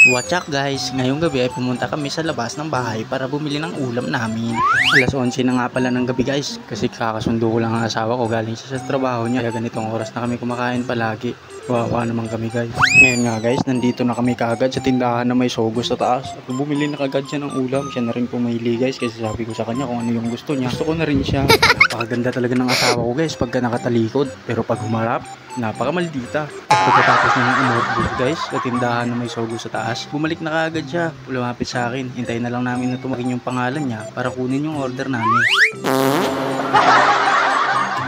What's up guys? Ngayong gabi ay pumunta kami sa labas ng bahay para bumili ng ulam namin. Alas 11 na nga pala ng gabi guys, kasi kakasundo ko lang ang asawa ko, galing siya sa trabaho niya. Kaya ganitong oras na kami kumakain palagi. Wawa naman kami guys. Ngayon nga guys, nandito na kami kaagad sa tindahan na may sogo sa taas. At bumili na kagad siya ng ulam. Siya na rin pumili guys, kasi sabi ko sa kanya kung ano yung gusto niya. Gusto ko na rin siya. Napakaganda talaga ng asawa ko guys pagka nakatalikod. Pero pag humarap, napakamaldita. At pagkatapos na ng umorder guys sa tindahan na may sogo sa taas, bumalik na kaagad siya. Lumapit sa akin. Hintayin na lang namin na tumagin yung pangalan niya para kunin yung order namin.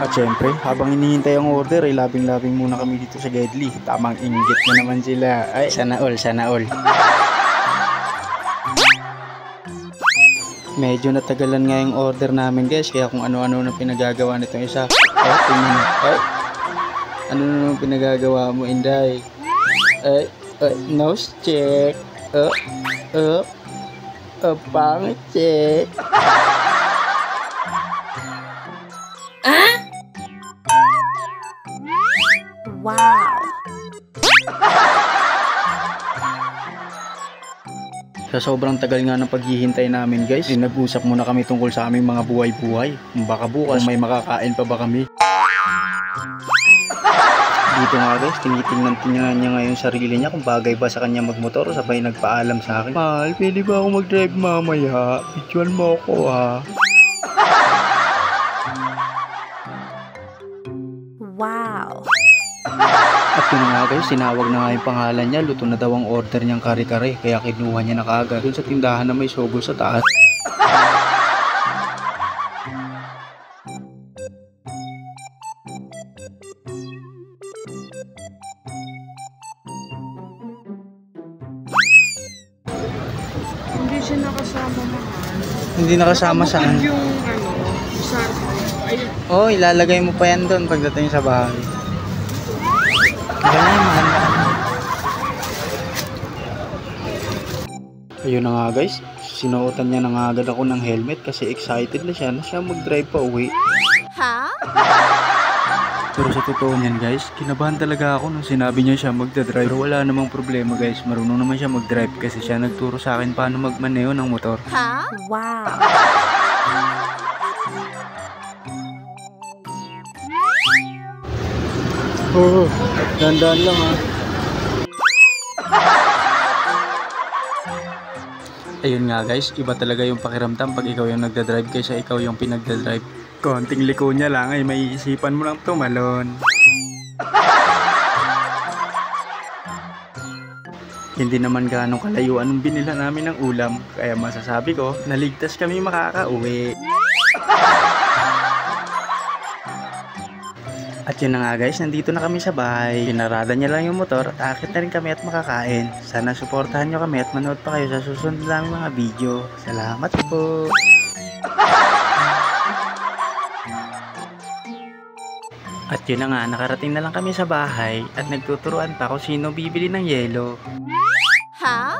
At syempre, habang hinihintay ang order ay labing-labing muna kami dito sa Gedli. Tamang inggit na naman sila. Ay, sana all, sana all. Medyo natagalan nga yung order namin guys, kaya kung ano-ano na pinagagawa nitong isa. Ay, tingnan. Ay, ano na pinagagawa mo, Inday? Ay, nose check. Pangit check. Wow! Sa sobrang tagal nga ng paghihintay namin guys, nag-usap muna kami tungkol sa aming mga buhay-buhay. Baka bukas may makakain pa ba kami. Dito nga guys, tinitingnan niya ngayon sarili niya kung bagay ba sa kanya magmotor, sabay nagpaalam sa akin. Mahal, pwede ba ako mag-drive mamaya? Picturean mo ako ha. Wow! At yun nga guys, sinawag na nga yung pangalan niya. Luto na daw ang order niyang kare-kare, kaya kinuha niya na kaagad dun sa tindahan na may sogo sa taas. Hindi siya nakasama, mahal. Hindi nakasama saan? Yung sarko. Ayun. Oh, ilalagay mo pa yan doon pagdating sa bahay. Ganyan, mahal na. Ayun na nga guys, sinuotan niya na nga agad ako ng helmet kasi excited na siya mag-drive pa uwi. Ha? Pero sa totoo niyan guys, kinabahan talaga ako nung sinabi niya siya magdadrive. Pero wala namang problema guys, marunong naman siya mag-drive kasi siya nagturo sa akin paano magmaneho ng motor. Ha? Wow! Oo, dandan lang ha. Ayun nga guys, iba talaga yung pakiramdam pag ikaw yung nagdadrive kaysa ikaw yung pinagdadrive. Konting liko niya lang ay may isipan mo lang tumalon. Hindi naman gaano kalayuan nung binila namin ng ulam, kaya masasabi ko, naligtas kami makakauwi. At yun na nga guys, nandito na kami sa bahay. Pinarada niya lang yung motor at aakit na rin kami at makakain. Sana suportahan nyo kami at manood pa kayo sa susunod namin mga video. Salamat po! At yun na nga, nakarating na lang kami sa bahay at nagtuturuan pa kung sino bibili ng yelo. Ha?